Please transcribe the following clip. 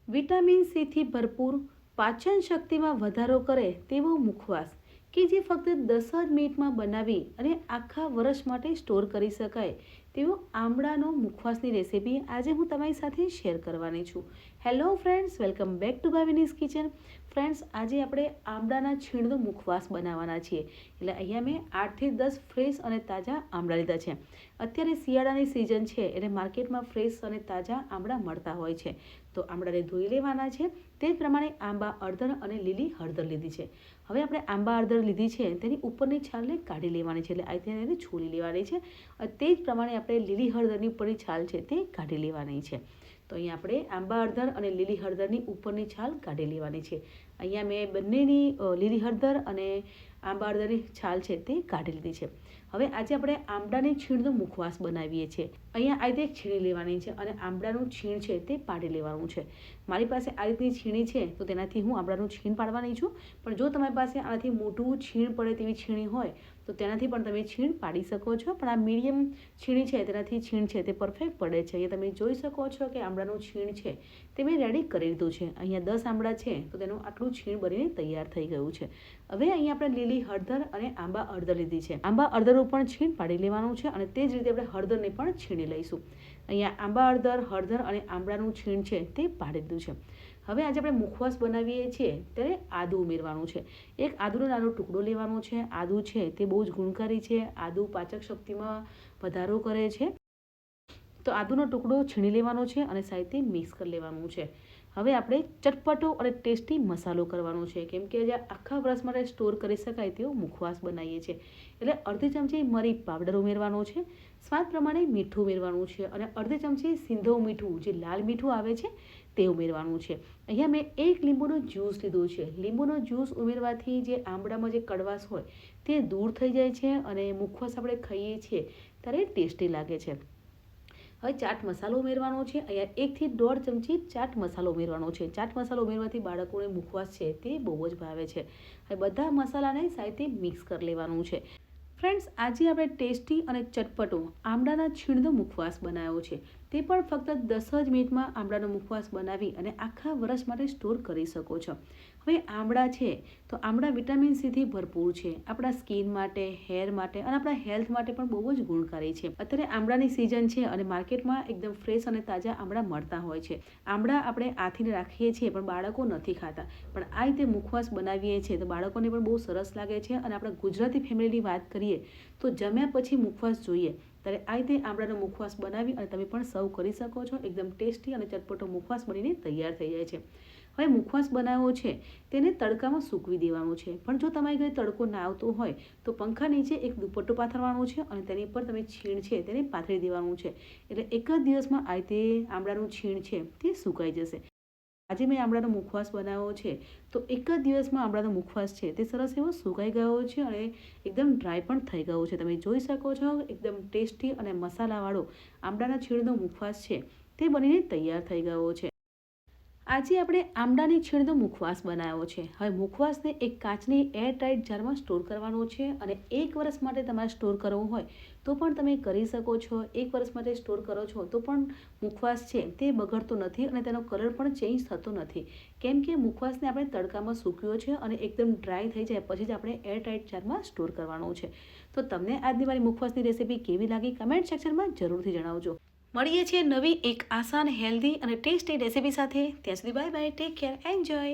Vitamin સીથી ભરપૂર, પાચન શક્તિમાં વધારો કરે તેવો મુખવાસ કે જે ફક્ત 10 જ મિનિટમાં બનાવી અને આખા વર્ષ માટે સ્ટોર કરી શકાય તેવો આમળાનો મુખવાસની રેસીપી આજે હું તમારી સાથે શેર કરવાની છું. Hello friends, welcome back to Bhavini's kitchen. Friends, આજે આપણે આમળાના છીણનો મુખવાસ બનાવવાના છીએ. એટલે અહીંયા મેં 8થી 10 ફ્રેશ અને તાજા આમળા લીધા છે. અત્યારે શિયાળાની સિઝન છે એટલે માર્કેટમાં ફ્રેશ અને તાજા આમળા મળતા હોય છે. તો આમળાને ધોઈ લેવાના છે. તે જ પ્રમાણે આંબા અડધર અને લીલી હળદર લીધી છે. હવે આપણે આંબા હળદર લીધી છે તેની ઉપરની છાલને કાઢી લેવાની છે, એટલે આ તેને છોલી લેવાની છે. તે જ પ્રમાણે આપણે લીલી હળદરની ઉપરની છાલ છે તે કાઢી લેવાની છે. તો અહીંયા આપણે આંબા હળદર અને લીલી હળદરની ઉપરની છાલ કાઢી લેવાની છે. અહીંયા મેં બંનેની લીલી હળદર અને આંબા હળદરની છાલ છે તે કાઢી લીધી છે. હવે આજે આપણે આમળાની છીણનો મુખવાસ બનાવીએ છીએ. અહીંયા આ રીતે એક છીણી લેવાની છે અને આમળાનું છીણ છે તે પાડી લેવાનું છે. મારી પાસે આ રીતની છીણી છે તો તેનાથી હું આમળાનું છીણ પાડવાની છું. પણ જો તમારી પાસે આનાથી મોટું છીણ પડે તેવી છીણી હોય તો તેનાથી પણ તમે છીણ પાડી શકો છો. પણ આ મીડિયમ છીણી છે તેનાથી છીણ છે તે પરફેક્ટ પડે છે. અહીંયા તમે જોઈ શકો છો કે આમળાનું છીણ છે તે મેં રેડી કરી લીધું છે. અહીંયા 10 આમળા છે તો તેનું આટલું છીણ બનીને તૈયાર થઈ ગયું છે. હવે અહીંયા આપણે લીલી હળદર અને આંબા હળદર લીધી છે. આંબા હળદરનું પણ છીણ પાડી લેવાનું છે અને તે જ રીતે આપણે હળદરને પણ છીણી લઈશું. અહીંયા આંબા હળદર અને આમળાનું છીણ છે તે પાડી દીધું છે. હવે આજે આપણે મુખવાસ બનાવીએ છીએ ત્યારે આદું ઉમેરવાનું છે. એક આદુનો નાનો ટુકડો લેવાનો છે. આદું છે તે બહુ જ ગુણકારી છે. આદું પાચક શક્તિમાં વધારો કરે છે. તો આદુનો ટુકડો છીણી લેવાનો છે અને સાથે મિક્સ કરી લેવાનું છે. હવે આપણે ચટપટો અને ટેસ્ટી મસાલો કરવાનો છે, કેમ કે આજે આખા વર્ષ માટે સ્ટોર કરી શકાય તેવો મુખવાસ બનાવીએ છીએ. એટલે અડધી ચમચી મરી પાવડર ઉમેરવાનો છે. સ્વાદ પ્રમાણે મીઠું ઉમેરવાનું છે અને અડધી ચમચી સિંધવ મીઠું, જે લાલ મીઠું આવે છે તે ઉમેરવાનું છે. અહીંયા મેં એક લીંબુનો જ્યુસ લીધો છે. લીંબુનો જ્યુસ ઉમેરવાથી જે આમળામાં જે કડવાશ હોય તે દૂર થઈ જાય છે અને મુખવાસ આપણે ખાઈએ છીએ ત્યારે ટેસ્ટી લાગે છે. હવે ચાટ મસાલો ઉમેરવાનો છે. અહીંયા 1 થી 1.5 ચમચી ચાટ મસાલો ઉમેરવાનો છે. ચાટ મસાલો ઉમેરવાથી બાળકોને મુખવાસ છે તે બહુ જ ભાવે છે. હવે બધા મસાલાને સાથે મિક્સ કરી લેવાનું છે. ફ્રેન્ડ્સ, આજે આપણે ટેસ્ટી અને ચટપટો આમળાના છીણનો મુખવાસ બનાવ્યો છે. તે પણ ફક્ત 10 જ મિનિટમાં આમળાનો મુખવાસ બનાવી અને આખા વર્ષ માટે સ્ટોર કરી શકો છો. હવે આમળા છે તો આમળા વિટામિન સીથી ભરપૂર છે. આપણા સ્કિન માટે, હેર માટે અને આપણા હેલ્થ માટે પણ બહુ જ ગુણકારી છે. અત્યારે આમળાની સિઝન છે અને માર્કેટમાં એકદમ ફ્રેશ અને તાજા આમળા મળતા હોય છે. આમળા આપણે આથીને રાખીએ છીએ પણ બાળકો નથી ખાતા. પણ આ રીતે મુખવાસ બનાવીએ છીએ તો બાળકોને પણ બહુ સરસ લાગે છે. અને આપણા ગુજરાતી ફેમિલીની વાત કરીએ તો જમ્યા પછી મુખવાસ જોઈએ ત્યારે આ રીતે આમળાનો મુખવાસ બનાવી અને તમે પણ સર્વ કરી શકો છો. એકદમ ટેસ્ટી અને ચટપટો મુખવાસ બનીને તૈયાર થઈ જાય છે. હવે મુખવાસ બનાવવો છે તેને તડકામાં સૂકવી દેવાનું છે. પણ જો તમારી ઘરે તડકો ના આવતો હોય તો પંખા નીચે એક દુપટ્ટો પાથરવાનો છે અને તેની પર તમે છીણ છે તેને પાથરી દેવાનું છે. એટલે એક જ દિવસમાં આ રીતે આમળાનું છીણ છે તે સુકાઈ જશે. આજે મેં આમળાનો મુખવાસ બનાવ્યો છે તો એક જ દિવસમાં આમળાનો મુખવાસ છે તે સરસ એવો સુકાઈ ગયો છે અને એકદમ ડ્રાય પણ થઈ ગયો છે. તમે જોઈ શકો છો એકદમ ટેસ્ટી અને મસાલાવાળો આમળાના છીણનો મુખવાસ છે તે બનીને તૈયાર થઈ ગયો છે. આજે આપણે આમળાની છીણનો મુખવાસ બનાવ્યો છે. હવે મુખવાસને એક કાચની એરટાઇટ જારમાં સ્ટોર કરવાનો છે અને 1 વર્ષ માટે તમારે સ્ટોર કરવો હોય તો પણ તમે કરી શકો છો. 1 વર્ષ માટે સ્ટોર કરો છો તો પણ મુખવાસ છે તે બગડતો નથી અને તેનો કલર પણ ચેન્જ થતો નથી, કેમ કે મુખવાસને આપણે તડકામાં સૂક્યો છે અને એકદમ ડ્રાય થઈ જાય પછી જ આપણે એરટાઇટ જારમાં સ્ટોર કરવાનો છે. તો તમને આજની મારી મુખવાસની રેસીપી કેવી લાગી કમેન્ટ સેક્શનમાં જરૂરથી જણાવજો. મળીએ છીએ નવી એક આસાન, હેલ્ધી અને ટેસ્ટી રેસીપી સાથે. ત્યાં સુધી bye bye, take care, enjoy.